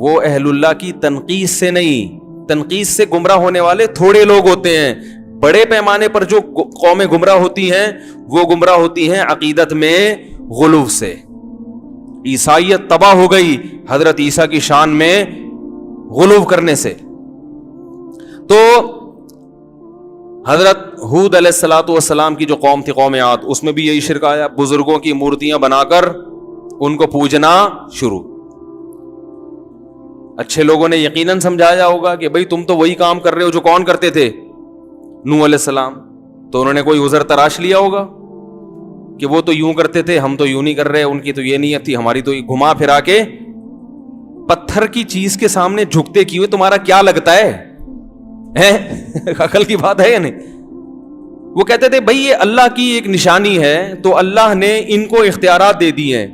وہ اہل اللہ کی تنقید سے نہیں. تنقید سے گمراہ ہونے والے تھوڑے لوگ ہوتے ہیں. بڑے پیمانے پر جو قومیں گمراہ ہوتی ہیں وہ گمراہ ہوتی ہیں عقیدت میں غلو سے. عیسائیت تباہ ہو گئی حضرت عیسیٰ کی شان میں غلو کرنے سے. تو حضرت ہود علیہ الصلوۃ والسلام کی جو قوم تھی قوم عاد, اس میں بھی یہی شرک آیا. بزرگوں کی مورتیاں بنا کر ان کو پوجنا شروع. اچھے لوگوں نے یقیناً سمجھایا ہوگا کہ بھئی تم تو وہی کام کر رہے ہو جو کون کرتے تھے, نوح علیہ السلام. تو انہوں نے کوئی عذر تراش لیا ہوگا کہ وہ تو یوں کرتے تھے, ہم تو یوں نہیں کر رہے, ان کی تو یہ نیت تھی, ہماری تو گھما پھرا کے. پتھر کی چیز کے سامنے جھکتے کیوں تمہارا کیا لگتا ہے؟ عقل کی بات ہے یا نہیں؟ وہ کہتے تھے بھئی یہ اللہ کی ایک نشانی ہے, تو اللہ نے ان کو اختیارات دے دی ہیں.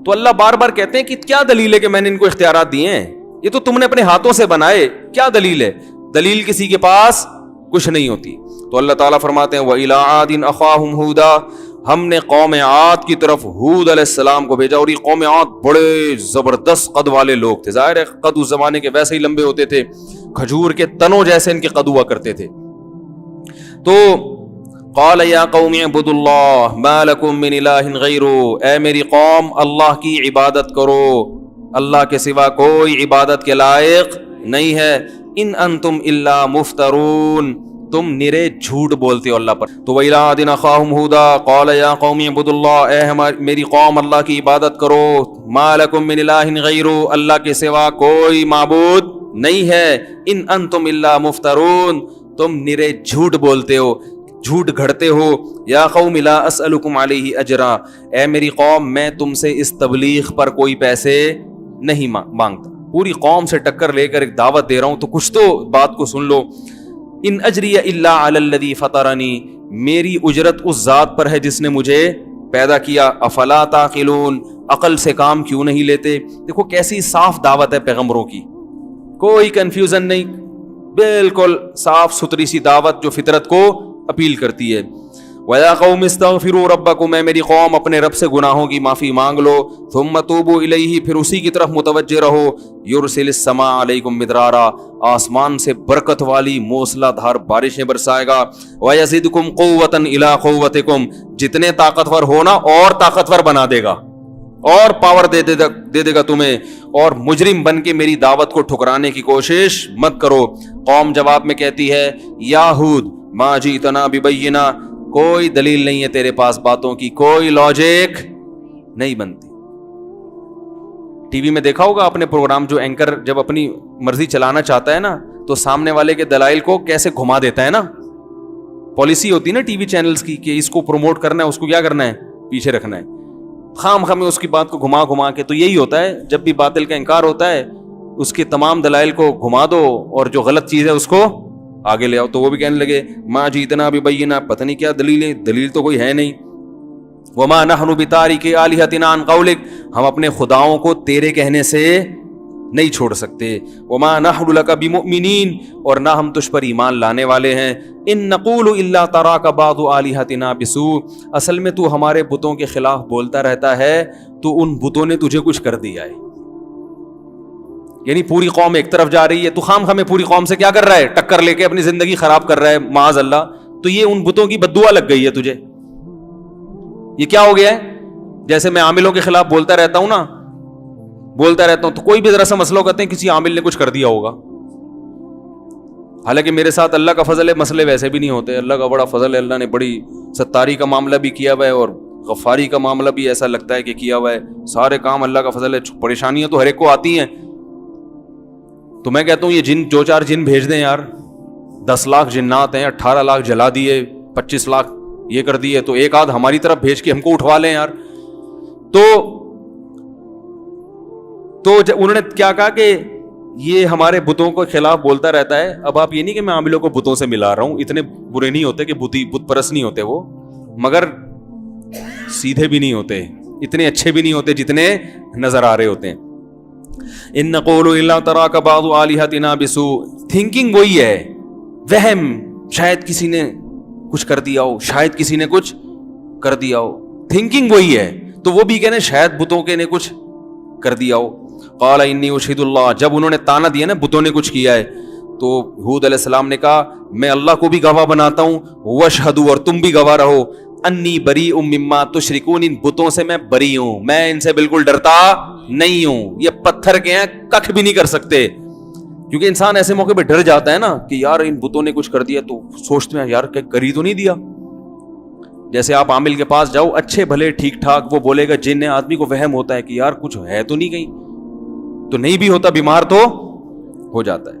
تو اللہ بار بار کہتے ہیں کہ کیا دلیل ہے کہ میں نے ان کو اختیارات دیے ہیں؟ یہ تو تم نے اپنے ہاتھوں سے بنائے, کیا دلیل ہے؟ دلیل کسی کے پاس کچھ نہیں ہوتی. تو اللہ تعالیٰ فرماتے ہیں وَإِلَىٰ عَادٍ أَخَاهُمْ هُودًا, ہم نے قوم عاد کی طرف ہود علیہ السلام کو بھیجا. اور یہ قوم عاد بڑے زبردست قد والے لوگ تھے. ظاہر ہے قد اس زمانے کے ویسے ہی لمبے ہوتے تھے, کھجور کے تنوں جیسے ان کے قد ہوا کرتے تھے. تو قال یا قوم اعبدوا اللہ ما لکم من الہ غیرہ, اے میری قوم اللہ کی عبادت کرو, اللہ کے سوا کوئی عبادت کے لائق نہیں ہے. ان انتم الا مفترون, تم نرے جھوٹ بولتے ہو اللہ پر. تو وَإِلَىٰ عَادٍ أَخَاهُمْ هُودًا قَالَ يَا قَوْمِ اعْبُدُوا اللَّهَ, اے میری قوم اللہ کی عبادت کرو. مَا لَكُم مِّنْ إِلَٰهٍ غَيْرُهُ, اللہ کے سوا کوئی معبود نہیں ہے. ان انتم الا مفترون, تم نرے جھوٹ بولتے ہو, جھوٹ گھڑتے ہو. یا قوم لا اسألکم علیہ اجرا, اے میری قوم میں تم سے اس تبلیغ پر کوئی پیسے نہیں مانگتا. پوری قوم سے ٹکر لے کر ایک دعوت دے رہا ہوں تو کچھ تو بات کو سن لو. ان اجری الا علی الذی فطرنی, میری اجرت اس ذات پر ہے جس نے مجھے پیدا کیا. افلا تعقلون, عقل سے کام کیوں نہیں لیتے؟ دیکھو کیسی صاف دعوت ہے پیغمبروں کی, کوئی کنفیوژن نہیں, بالکل صاف ستھری سی دعوت جو فطرت کو اپیل کرتی ہے. وَيَا قَوْمِ اسْتَغْفِرُوا رَبَّكُمْ, اے میری قوم اپنے رب سے گناہوں کی معافی مانگ لو. ثُمَّ تُوبُوا إِلَيْهِ, پھر اسی کی طرف متوجہ رہو. يُرْسِلِ السَّمَاءَ عَلَيْكُمْ مِدْرَارًا, آسمان سے برکت والی موسلا دھار بارشیں برسائے گا. وَيَزِدْكُمْ قُوَّةً إِلَىٰ قُوَّتِكُمْ, جتنے طاقتور ہونا اور طاقتور بنا دے گا, اور پاور دے دے گا تمہیں. اور مجرم بن کے میری دعوت کو ٹھکرانے کی کوشش مت کرو. قوم جواب میں کہتی ہے یا ہود ما جئتنا ببینہ, کوئی دلیل نہیں ہے تیرے پاس باتوں کی, کوئی لاجک نہیں بنتی. ٹی وی میں دیکھا ہوگا اپنے پروگرام, جو اینکر جب اپنی مرضی چلانا چاہتا ہے نا تو سامنے والے کے دلائل کو کیسے گھما دیتا ہے نا. پالیسی ہوتی ہے نا ٹی وی چینلز کی کہ اس کو پروموٹ کرنا ہے, اس کو کیا کرنا ہے, پیچھے رکھنا ہے, خام خام اس کی بات کو گھما گھما کے. تو یہی ہوتا ہے جب بھی باطل کا انکار ہوتا ہے, اس کے تمام دلائل کو گھما دو اور جو غلط چیز ہے اس کو آگے لے آؤ. تو وہ بھی کہنے لگے ما جیتنا ببینہ, پتہ نہیں کیا دلیل ہے, دلیل تو کوئی ہے نہیں. وما نحن بتارک آلہتنا عن قولک, ہم اپنے خداؤں کو تیرے کہنے سے نہیں چھوڑ سکتے. وما نحن لک بمؤمنین, اور نہ ہم تجھ پر ایمان لانے والے ہیں. ان نقول الا تراک بعض آلہتنا بسوء, اصل میں تو ہمارے بتوں کے خلاف بولتا رہتا ہے, تو ان بتوں نے تجھے کچھ کر دیا ہے. یعنی پوری قوم ایک طرف جا رہی ہے, تو خام خامے پوری قوم سے کیا کر رہا ہے, ٹکر لے کے اپنی زندگی خراب کر رہا ہے معاذ اللہ. تو یہ ان بتوں کی بددعا لگ گئی ہے تجھے. یہ کیا ہو گیا ہے؟ جیسے میں عاملوں کے خلاف بولتا رہتا ہوں نا, بولتا رہتا ہوں, تو کوئی بھی ذرا سا مسئلہ کہتے ہیں کسی عامل نے کچھ کر دیا ہوگا. حالانکہ میرے ساتھ اللہ کا فضل ہے, مسئلے ویسے بھی نہیں ہوتے. اللہ کا بڑا فضل ہے, اللہ نے بڑی ستاری کا معاملہ بھی کیا ہوا ہے اور غفاری کا معاملہ بھی ایسا لگتا ہے کہ کیا ہوا ہے. سارے کام اللہ کا فضل ہے. پریشانیاں تو ہر ایک کو آتی ہیں. تو میں کہتا ہوں یہ جن, جو چار جن بھیج دیں یار, 10 لاکھ جنات ہیں, 18 لاکھ جلا دیے, 25 لاکھ یہ کر دیے, تو ایک آدھ ہماری طرف بھیج کے ہم کو اٹھوا لیں یار. تو انہوں نے کیا کہا کہ یہ ہمارے بتوں کے خلاف بولتا رہتا ہے. اب آپ یہ نہیں کہ میں عاملوں کو بتوں سے ملا رہا ہوں, اتنے برے نہیں ہوتے کہ بت پرست نہیں ہوتے وہ, مگر سیدھے بھی نہیں ہوتے, اتنے اچھے بھی نہیں ہوتے جتنے نظر آ رہے ہوتے ہیں. ان نقول الا تراک بعض آلہتنا بسوء, تھنکنگ وہی ہے, وہم, شاید کسی نے کچھ کر دیا ہو, شاید کسی نے کچھ کر دیا ہو, تھنکنگ وہی ہے. تو وہ بھی کہنے شاید بتوں کے نے کچھ کر دیا ہو. قال انی اشہد اللہ، جب انہوں نے تانا دیا نا بتوں نے کچھ کیا ہے، تو ہود علیہ السلام نے کہا میں اللہ کو بھی گواہ بناتا ہوں، واشہدوا، اور تم بھی گواہ رہو، انی بریء مما تشرکون، ان بتوں سے میں بری ہوں، میں ان سے بالکل ڈرتا نہیں ہوں، یہ پتھر کے ہیں، ککھ بھی نہیں کر سکتے. کیونکہ انسان ایسے موقع پہ ڈر جاتا ہے نا کہ یار ان بتوں نے کچھ کر دیا، تو سوچتے ہیں یار کہ کر ہی تو نہیں دیا. جیسے آپ عامل کے پاس جاؤ، اچھے بھلے ٹھیک ٹھاک، وہ بولے گا جن ہے، آدمی کو وہم ہوتا ہے کہ یار کچھ ہے تو نہیں، کہیں تو نہیں بھی ہوتا، بیمار تو ہو جاتا ہے.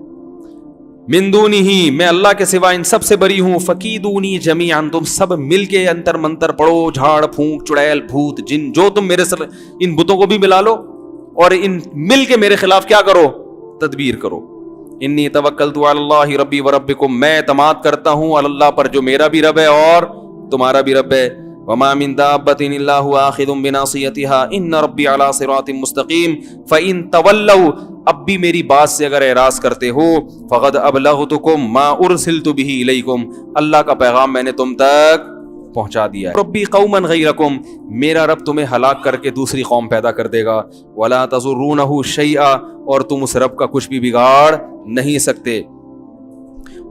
من دونہ، میں اللہ کے سوا ان سب سے بری ہوں، فکیدونی جمیعا، تم سب مل کے انتر منتر پڑھو، جھاڑ پھونک چڑیل بھوت جن جو تم میرے سر ان بتوں کو بھی ملا لو اور ان مل کے میرے خلاف کیا کرو، تدبیر کرو. انی توکلت علی اللہ ربی و ربکم، میں اعتماد کرتا ہوں اللہ پر جو میرا بھی رب ہے اور تمہارا بھی رب ہے. وما من دابۃ الا هو آخذ بناصیتها ان ربی علی صراط مستقیم فان تولوا، اب بھی میری بات سے اگر اعراض کرتے ہو، فقد ابلغتکم ما ارسلت به الیکم، اللہ کا پیغام میں نے تم تک پہنچا دیا ہے. ربی قوما غیرکم، میرا رب تمہیں ہلاک کر کے دوسری قوم پیدا کر دے گا. ولا تضرونہ شیئا، اور تم اس رب کا کچھ بھی بگاڑ نہیں سکتے.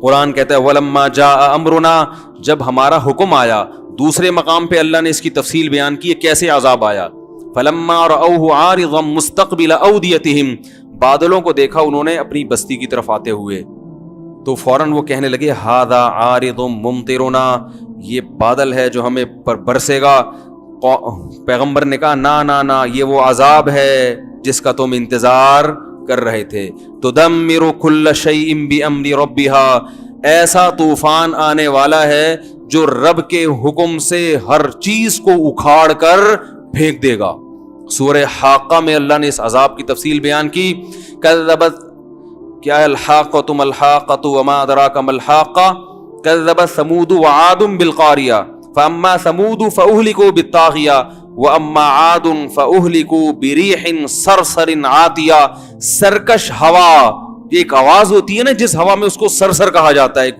قرآن کہتا ہے ولما جاء امرنا، جب ہمارا حکم آیا. دوسرے مقام پہ اللہ نے اس کی تفصیل بیان کی ہے کیسے عذاب آیا. فلما رأوه عارضا مستقبل اودیتہم، بادلوں کو دیکھا انہوں نے اپنی بستی کی طرف آتے ہوئے، تو فوراً وہ کہنے لگے ھذا عارض ممطرنا، یہ بادل ہے جو ہمیں پر برسے گا. پیغمبر نے کہا نا نا نا، یہ وہ عذاب ہے جس کا تم انتظار کر رہے تھے. تدمر کل شیء بامر ربها، ایسا طوفان آنے والا ہے جو رب کے حکم سے ہر چیز کو اکھاڑ کر پھینک دے گا. سورہ حاقہ میں اللہ نے اس عذاب کی تفصیل بیان کی. کذبت، کیا الحاقۃ ملحاقۃ وما ادراک ملحاقہ، کذبت ثمود وعاد بالقاریہ فاما ثمود فاہلکوا بالطاغیہ واما عاد فاہلکوا بریح صرصر عاتیہ. سرکش ہوا، ایک آواز ہوتی ہے نا جس ہوا میں اس کو سرسر کہا جاتا ہے،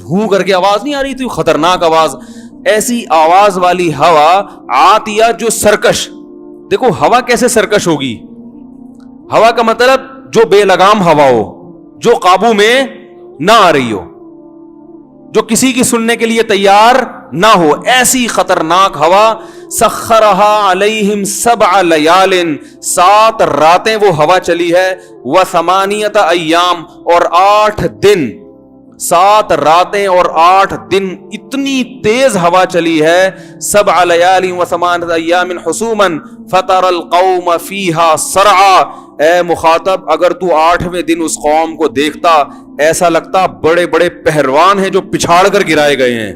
ہوں کر کے آواز نہیں آ رہی تھی، خطرناک آواز، ایسی آواز والی ہوا عاتیہ جو سرکش. دیکھو ہوا کیسے سرکش ہوگی، ہوا کا مطلب جو بے لگام ہوا ہو، جو قابو میں نہ آ رہی ہو، جو کسی کی سننے کے لیے تیار نہ ہو، ایسی خطرناک ہوا. سخرها علیہم 7 لیال، 7 راتیں وہ ہوا چلی ہے، و8 ایام، اور 8 دن، 7 راتیں اور 8 دن اتنی تیز ہوا چلی ہے. 7 لیال و8 ایام حسوما فترى القوم فیہا صرعا، اے مخاطب اگر تو 8ویں دن اس قوم کو دیکھتا ایسا لگتا بڑے بڑے پہلوان ہیں جو پچھاڑ کر گرائے گئے ہیں.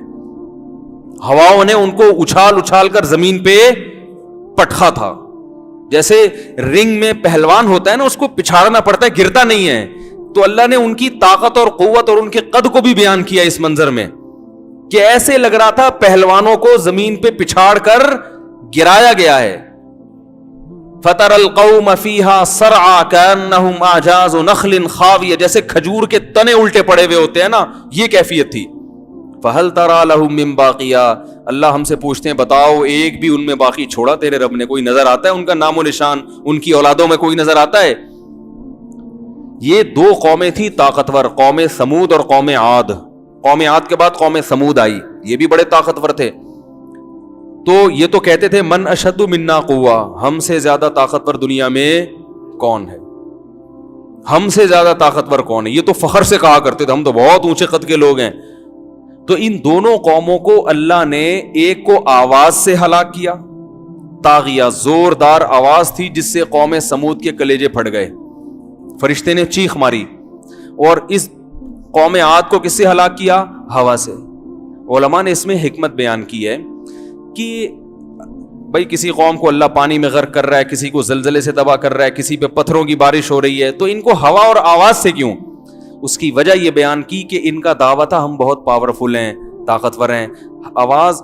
ہواؤں نے ان کو اچھال اچھال کر زمین پہ پٹخا تھا. جیسے رنگ میں پہلوان ہوتا ہے نا، اس کو پچھاڑنا پڑتا ہے، گرتا نہیں ہے. تو اللہ نے ان کی طاقت اور قوت اور ان کے قد کو بھی بیان کیا اس منظر میں کہ ایسے لگ رہا تھا پہلوانوں کو زمین پہ پچھاڑ کر گرایا گیا ہے. فَتَرَى الْقَوْمَ فِيهَا صَرْعَا كَأَنَّهُمْ أَعْجَازُ نَخْلٍ خَاوِيَةٍ، جیسے کھجور کے تنے الٹے پڑے ہوئے ہوتے ہیں نا، یہ کیفیت تھی. فَهَلْ تَرَى لَهُم مِّن بَاقِيَةٍ، اللہ ہم سے پوچھتے ہیں بتاؤ ایک بھی ان میں باقی چھوڑا تیرے رب نے؟ کوئی نظر آتا ہے ان کا نام و نشان، ان کی اولادوں میں کوئی نظر آتا ہے؟ یہ 2 قومیں تھی طاقتور، قوم سمود اور قوم عاد. قوم عاد کے بعد قوم سمود آئی، یہ بھی بڑے طاقتور تھے. تو یہ تو کہتے تھے من اشد منا قوہ، ہم سے زیادہ طاقتور دنیا میں کون ہے، ہم سے زیادہ طاقتور کون ہے. یہ تو فخر سے کہا کرتے تھے ہم تو بہت اونچے قد کے لوگ ہیں. تو ان دونوں قوموں کو اللہ نے ایک کو آواز سے ہلاک کیا، طاغیہ، زوردار آواز تھی جس سے قوم سمود کے کلیجے پھٹ گئے، فرشتے نے چیخ ماری. اور اس قوم عاد کو کس سے ہلاک کیا؟ ہوا سے. علماء نے اس میں حکمت بیان کی ہے کہ بھائی کسی قوم کو اللہ پانی میں غرق کر رہا ہے، کسی کو زلزلے سے تباہ کر رہا ہے، کسی پہ پتھروں کی بارش ہو رہی ہے، تو ان کو ہوا اور آواز سے کیوں؟ اس کی وجہ یہ بیان کی کہ ان کا دعویٰ تھا ہم بہت پاورفل ہیں، طاقتور ہیں. آواز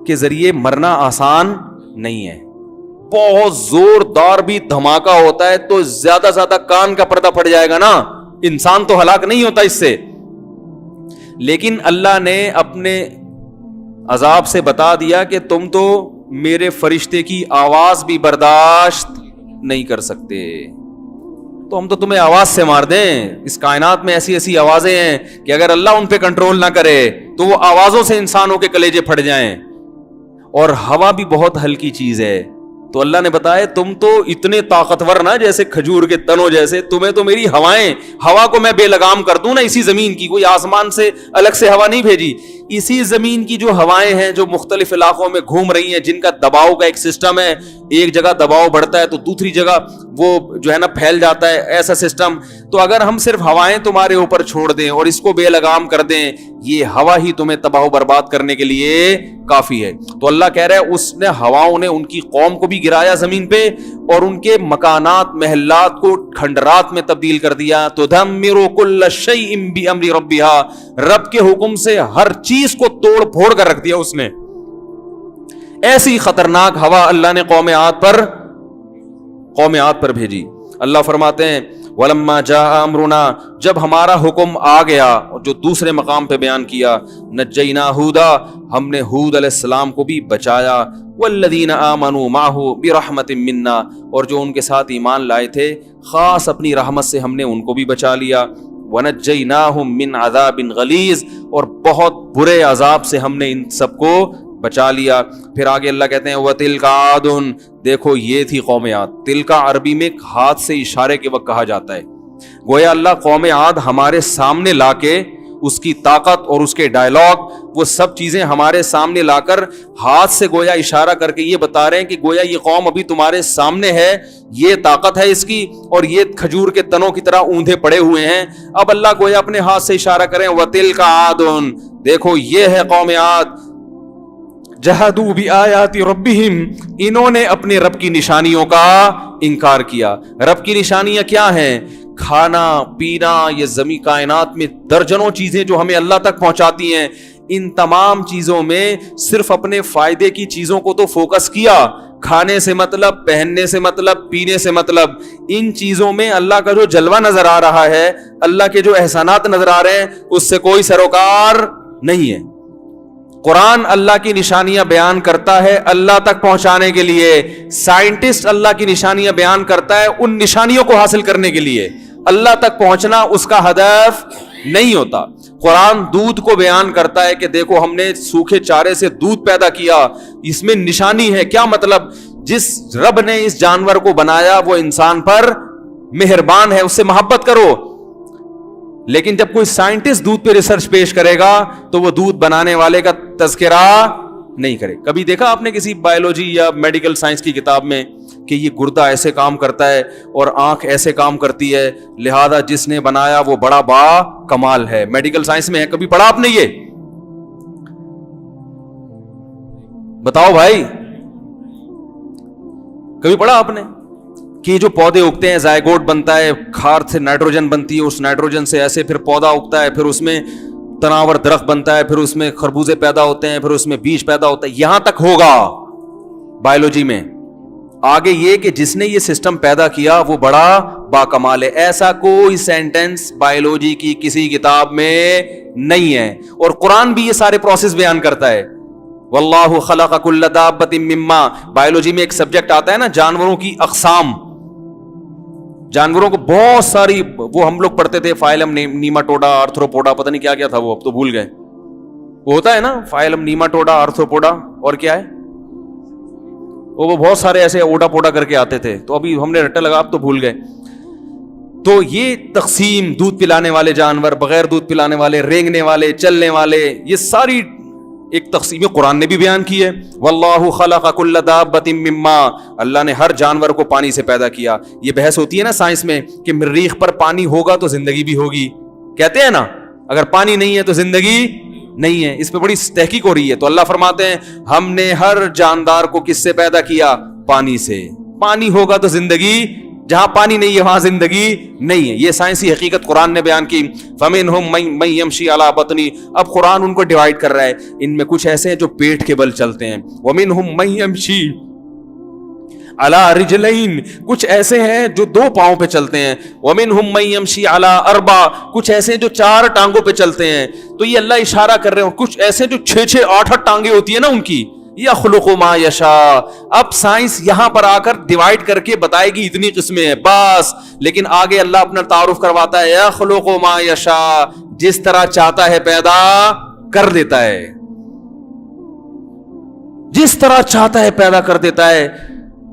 کے ذریعے مرنا آسان نہیں ہے، بہت زوردار بھی دھماکہ ہوتا ہے تو زیادہ زیادہ کان کا پردہ پھٹ جائے گا نا، انسان تو ہلاک نہیں ہوتا اس سے. لیکن اللہ نے اپنے عذاب سے بتا دیا کہ تم تو میرے فرشتے کی آواز بھی برداشت نہیں کر سکتے. تو ہم تو تمہیں آواز سے مار دیں. اس کائنات میں ایسی ایسی آوازیں ہیں کہ اگر اللہ ان پہ کنٹرول نہ کرے تو وہ آوازوں سے انسانوں کے کلیجے پھٹ جائیں. اور ہوا بھی بہت ہلکی چیز ہے. تو اللہ نے بتایا تم تو اتنے طاقتور نا جیسے کھجور کے تنوں جیسے, تمہیں تو میری ہوائیں, ہوا کو میں بے لگام کر دوں نا اسی زمین کی, کوئی آسمان سے الگ سے ہوا نہیں بھیجی, اسی زمین کی جو ہوائیں ہیں جو مختلف علاقوں میں گھوم رہی ہیں, جن کا دباؤ کا ایک سسٹم ہے, ایک جگہ دباؤ بڑھتا ہے تو دوسری جگہ وہ جو ہے نا پھیل جاتا ہے, ایسا سسٹم. تو اگر ہم صرف ہوائیں تمہارے اوپر چھوڑ دیں اور اس کو بے لگام کر دیں, یہ ہوا ہی تمہیں تباہ و برباد کرنے کے لیے کافی ہے. تو اللہ کہہ رہا ہے اس نے ہواؤں نے ان کی قوم کو بھی گرایا زمین پہ اور ان کے مکانات محلات کو کھنڈرات میں تبدیل کر دیا. تدمر کل شیء بامر ربها, رب کے حکم سے ہر چیز کو توڑ پھوڑ کر رکھ دیا اس نے. ایسی خطرناک ہوا اللہ نے قوم عاد پر بھیجی. اللہ فرماتے ہیں وَلَمَّا جَاءَ أَمْرُنَا, جب ہمارا حکم آ گیا, جو دوسرے مقام پہ بیان کیا, نَجَّيْنَا هُودًا, ہم نے ہود علیہ السلام کو بھی بچایا, وَالَّذِينَ آمَنُوا مَعَهُ بِرَحْمَةٍ مِنَّا, اور جو ان کے ساتھ ایمان لائے تھے خاص اپنی رحمت سے ہم نے ان کو بھی بچا لیا. وَنَجَّيْنَاهُمْ مِنْ عَذَابٍ غَلِيظٍ, اور بہت برے عذاب سے ہم نے ان سب کو بچا لیا. پھر آگے اللہ کہتے ہیں وَتِلْكَ عَادٌ, دیکھو یہ تھی قوم عاد. تلکا عربی میں ہاتھ سے اشارے کے وقت کہا جاتا ہے. گویا اللہ قوم عاد ہمارے سامنے لا کے اس کی طاقت اور اس کے ڈائلاگ, وہ سب چیزیں ہمارے سامنے لا کر ہاتھ سے گویا اشارہ کر کے یہ بتا رہے ہیں کہ گویا یہ قوم ابھی تمہارے سامنے ہے, یہ طاقت ہے اس کی, اور یہ کھجور کے تنوں کی طرح اوندھے پڑے ہوئے ہیں. اب اللہ گویا اپنے ہاتھ سے اشارہ کریں وَتِلْكَ عَادٌ, دیکھو یہ ہے قوم عاد. جہدوا بآیات ربہم, انہوں نے اپنے رب کی نشانیوں کا انکار کیا. رب کی نشانیاں کیا ہیں؟ کھانا پینا, یہ زمین کائنات میں درجنوں چیزیں جو ہمیں اللہ تک پہنچاتی ہیں, ان تمام چیزوں میں صرف اپنے فائدے کی چیزوں کو تو فوکس کیا. کھانے سے مطلب, پہننے سے مطلب, پینے سے مطلب, ان چیزوں میں اللہ کا جو جلوہ نظر آ رہا ہے, اللہ کے جو احسانات نظر آ رہے ہیں, اس سے کوئی سروکار نہیں ہے. قرآن اللہ کی نشانیاں بیان کرتا ہے اللہ تک پہنچانے کے لیے, سائنٹسٹ اللہ کی نشانیاں بیان کرتا ہے ان نشانیوں کو حاصل کرنے کے لیے. اللہ تک پہنچنا اس کا ہدف نہیں ہوتا. قرآن دودھ کو بیان کرتا ہے کہ دیکھو ہم نے سوکھے چارے سے دودھ پیدا کیا, اس میں نشانی ہے. کیا مطلب؟ جس رب نے اس جانور کو بنایا وہ انسان پر مہربان ہے, اس سے محبت کرو. لیکن جب کوئی سائنٹسٹ دودھ پہ ریسرچ پیش کرے گا تو وہ دودھ بنانے والے کا تذکرہ نہیں کرے. کبھی دیکھا آپ نے کسی بایولوجی یا میڈیکل سائنس کی کتاب میں کہ یہ گردہ ایسے کام کرتا ہے اور آنکھ ایسے کام کرتی ہے, لہذا جس نے بنایا وہ بڑا با کمال ہے. میڈیکل سائنس میں ہے, کبھی پڑھا آپ نے یہ؟ بتاؤ بھائی, کبھی پڑھا آپ نے کہ جو پودے اگتے ہیں, زائگوٹ بنتا ہے, کھاد سے نائٹروجن بنتی ہے, اس نائٹروجن سے ایسے پھر پودا اگتا ہے, پھر اس میں تناور درخت بنتا ہے, پھر اس میں خربوزے پیدا ہوتے ہیں, پھر اس میں بیج پیدا ہوتا ہے. یہاں تک ہوگا بایولوجی میں. آگے یہ کہ جس نے یہ سسٹم پیدا کیا وہ بڑا باکمال ہے, ایسا کوئی سینٹنس بایولوجی کی کسی کتاب میں نہیں ہے. اور قرآن بھی یہ سارے پروسیس بیان کرتا ہے. واللہ خلق کل دابۃ مما, بایولوجی میں ایک سبجیکٹ آتا ہے نا جانوروں کی اقسام, جانوروں کو بہت ساری, وہ ہم لوگ پڑھتے تھے فائلم نیماٹوڈا, آرتھروپوڈا, پتہ نہیں کیا کیا تھا وہ, اب تو بھول گئے. وہ ہوتا ہے نا فائلم نیماٹوڈا, آرتھروپوڈا, اور کیا ہے وہ بہت سارے ایسے اوڈا پوڈا کر کے آتے تھے, تو ابھی ہم نے رٹا لگا, اب تو بھول گئے. تو یہ تقسیم, دودھ پلانے والے جانور, بغیر دودھ پلانے والے, رینگنے والے, چلنے والے, یہ ساری ایک تقسیم قرآن نے بھی بیان کی ہے. واللہ خلق کل دابۃ مما, اللہ نے ہر جانور کو پانی سے پیدا کیا. یہ بحث ہوتی ہے نا سائنس میں کہ مریخ پر پانی ہوگا تو زندگی بھی ہوگی, کہتے ہیں نا, اگر پانی نہیں ہے تو زندگی نہیں ہے. اس پہ بڑی تحقیق ہو رہی ہے. تو اللہ فرماتے ہیں ہم نے ہر جاندار کو کس سے پیدا کیا؟ پانی سے. پانی ہوگا تو زندگی, جہاں پانی نہیں ہے وہاں زندگی نہیں ہے. یہ سائنسی حقیقت قرآن نے بیان کی. فَمِنْهُمْ مَن يَمْشِي عَلَى بَطْنِهِ, اب قرآن ان کو ڈیوائڈ کر رہا ہے, ان میں کچھ ایسے ہیں جو پیٹ کے بل چلتے ہیں. وَمِنْهُمْ مَن يَمْشِي عَلَى رِجْلَيْن, کچھ ایسے ہیں جو 2 پاؤں پہ چلتے ہیں. وَمِنْهُمْ مَن يَمْشِي عَلَى 4, کچھ ایسے ہیں جو 4 ٹانگوں پہ چلتے ہیں. تو یہ اللہ اشارہ کر رہے ہیں. کچھ ایسے جو 6-6 8-8 ٹانگیں ہوتی ہیں نا ان کی, یخلق ما یشاء. اب سائنس یہاں پر آ کر ڈیوائڈ کر کے بتائے گی اتنی قسمیں ہیں بس, لیکن آگے اللہ اپنا تعارف کرواتا ہے یخلق ما یشاء, جس طرح چاہتا ہے پیدا کر دیتا ہے, جس طرح چاہتا ہے پیدا کر دیتا ہے.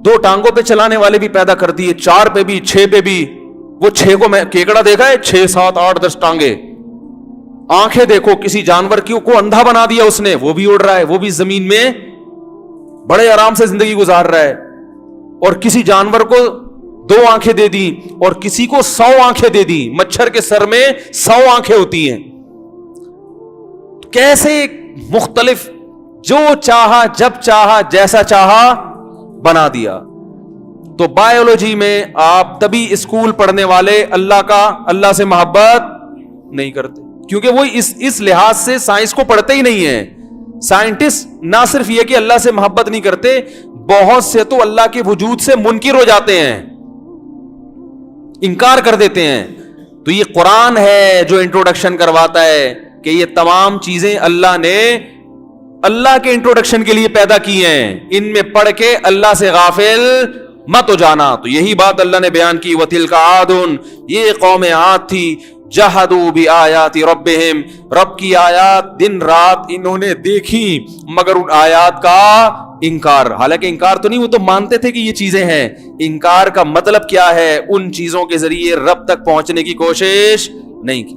2 ٹانگوں پہ چلانے والے بھی پیدا کر دیے, 4 پہ بھی, 6 پہ بھی. وہ 6 کو میں کیکڑا دیکھا ہے, 6 7 8 10 ٹانگیں. آنکھیں دیکھو, کسی جانور کو اندھا بنا دیا اس نے, وہ بھی اڑ رہا ہے, وہ بھی زمین میں بڑے آرام سے زندگی گزار رہا ہے. اور کسی جانور کو 2 آنکھیں دے دی, اور کسی کو 100 آنکھیں دے دی. مچھر کے سر میں 100 آنکھیں ہوتی ہیں. کیسے مختلف, جو چاہا جب چاہا جیسا چاہا بنا دیا. تو بایولوجی میں آپ تبھی اسکول پڑھنے والے اللہ سے محبت نہیں کرتے, کیونکہ وہ اس لحاظ سے سائنس کو پڑھتے ہی نہیں ہیں. سائنٹسٹ نہ صرف یہ کہ اللہ سے محبت نہیں کرتے, بہت سے تو اللہ کے وجود سے منکر ہو جاتے ہیں, انکار کر دیتے ہیں. تو یہ قرآن ہے جو انٹروڈکشن کرواتا ہے کہ یہ تمام چیزیں اللہ نے اللہ کے انٹروڈکشن کے لیے پیدا کی ہیں, ان میں پڑھ کے اللہ سے غافل مت ہو جانا. تو یہی بات اللہ نے بیان کی, وَتِلْكَ عَادٌ, یہ قوم عاد تھی, جَحَدُوا بِآيَاتِ رَبِّهِمْ, رب کی آیات دن رات انہوں نے دیکھی مگر ان آیات کا انکار. حالانکہ انکار تو نہیں, وہ تو مانتے تھے کہ یہ چیزیں ہیں. انکار کا مطلب کیا ہے, ان چیزوں کے ذریعے رب تک پہنچنے کی کوشش نہیں کی.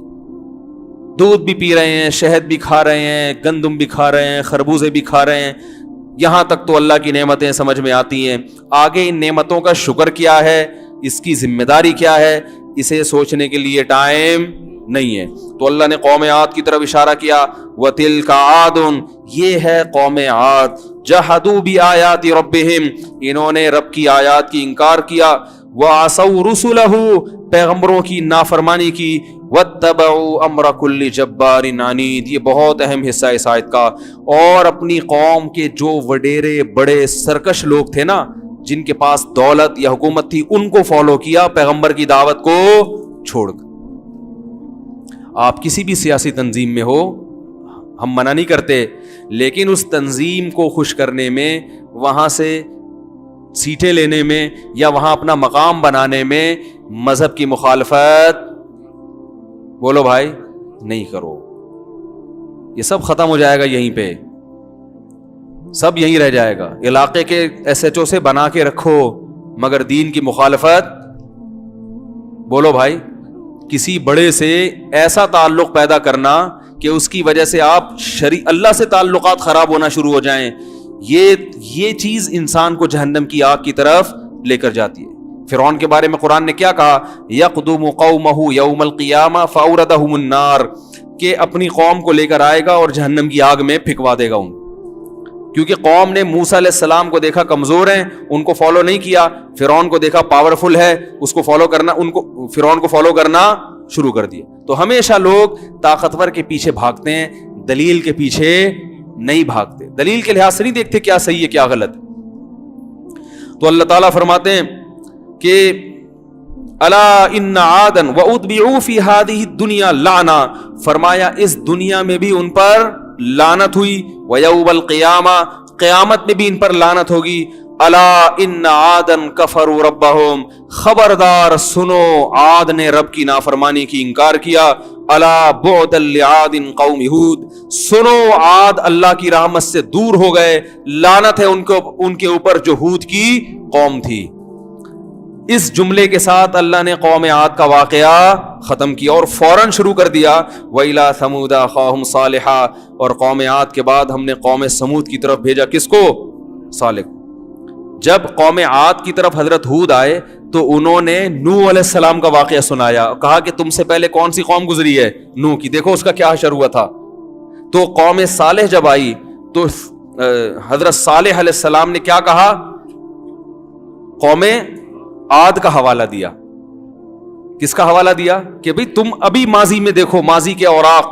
دودھ بھی پی رہے ہیں, شہد بھی کھا رہے ہیں, گندم بھی کھا رہے ہیں, خربوزے بھی کھا رہے ہیں, یہاں تک تو اللہ کی نعمتیں سمجھ میں آتی ہیں. آگے ان نعمتوں کا شکر کیا ہے, اس کی ذمہ داری کیا ہے, اسے سوچنے کے لیے ٹائم نہیں ہے. تو اللہ نے قوم عاد کی طرف اشارہ کیا, وَتِلْكَ عَادٌ, یہ ہے قوم عاد, جَحَدُوا بِآيَاتِ رَبِّهِمْ, انہوں نے رب کی آیات کی انکار کیا, وَعَصَوْا رُسُلَهُ, پیغمبروں کی نافرمانی کی, وَاتَّبَعُوا أَمْرَ كُلِّ جَبَّارٍ عَنِيدٍ, یہ بہت اہم حصہ ہے اس آیت کا. اور اپنی قوم کے جو وڈیرے بڑے سرکش لوگ تھے نا, جن کے پاس دولت یا حکومت تھی, ان کو فالو کیا پیغمبر کی دعوت کو چھوڑ کر. آپ کسی بھی سیاسی تنظیم میں ہو, ہم منع نہیں کرتے, لیکن اس تنظیم کو خوش کرنے میں, وہاں سے سیٹیں لینے میں, یا وہاں اپنا مقام بنانے میں مذہب کی مخالفت بولو بھائی نہیں کرو. یہ سب ختم ہو جائے گا یہیں پہ, سب یہیں رہ جائے گا. علاقے کے ایس ایچ او سے بنا کے رکھو, مگر دین کی مخالفت بولو بھائی. کسی بڑے سے ایسا تعلق پیدا کرنا کہ اس کی وجہ سے آپ اللہ سے تعلقات خراب ہونا شروع ہو جائیں, یہ چیز انسان کو جہنم کی آگ کی طرف لے کر جاتی ہے. فرعون کے بارے میں قرآن نے کیا کہا, یقدم قومہ یوم القیامہ فاوردہم النار, کہ اپنی قوم کو لے کر آئے گا اور جہنم کی آگ میں پھینکوا دے گا ان. کیونکہ قوم نے موسیٰ علیہ السلام کو دیکھا کمزور ہیں, ان کو فالو نہیں کیا. فرعون کو دیکھا پاورفل ہے, اس کو فالو کرنا, فرعون کو فالو کرنا شروع کر دیا. تو ہمیشہ لوگ طاقتور کے پیچھے بھاگتے ہیں, دلیل کے پیچھے نہیں بھاگتے, دلیل کے لحاظ سے نہیں دیکھتے کیا صحیح ہے کیا غلط. تو اللہ تعالیٰ فرماتے ہیں کہ الا ان عادا واتبعوا فی هذه الدنيا لعنہ, فرمایا اس دنیا میں بھی ان پر لعنت ہوئی, ویوم القیامہ, قیامت میں بھی ان پر لعنت ہوگی. الا ان عادا کفروا ربهم, خبردار سنو عاد نے رب کی نافرمانی کی انکار کیا. الا بعدا لعاد قوم ہود, سنو عاد اللہ کی رحمت سے دور ہو گئے, لعنت ہے ان کے اوپر جو ہود کی قوم تھی. اس جملے کے ساتھ اللہ نے قوم عاد کا واقعہ ختم کیا اور فوراً شروع کر دیا وَإِلَىٰ ثَمُودَ أَخَاهُمْ صَالِحًا, اور قوم عاد کے بعد ہم نے قوم سمود کی طرف بھیجا کس کو, صالح. جب قوم عاد کی طرف حضرت ہود آئے تو انہوں نے نوح علیہ السلام کا واقعہ سنایا, کہا کہ تم سے پہلے کون سی قوم گزری ہے, نوح کی, دیکھو اس کا کیا حشر ہوا تھا. تو قوم صالح جب آئی تو حضرت صالح علیہ السلام نے کیا کہا, قوم عاد کا حوالہ دیا. کس کا حوالہ دیا کہ بھئی تم ابھی ماضی میں دیکھو, ماضی کے اوراق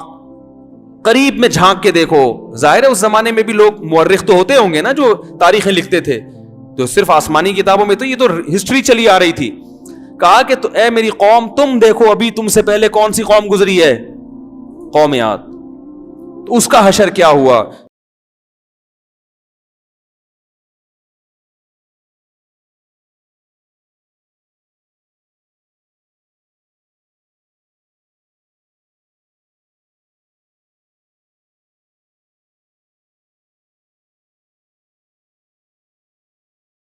قریب میں جھانک کے دیکھو. ظاہر ہے اس زمانے میں بھی لوگ مورخ تو ہوتے ہوں گے نا جو تاریخیں لکھتے تھے, تو صرف آسمانی کتابوں میں تو یہ تو ہسٹری چلی آ رہی تھی. کہا کہ تو اے میری قوم تم دیکھو ابھی تم سے پہلے کون سی قوم گزری ہے, قوم عاد, تو اس کا حشر کیا ہوا.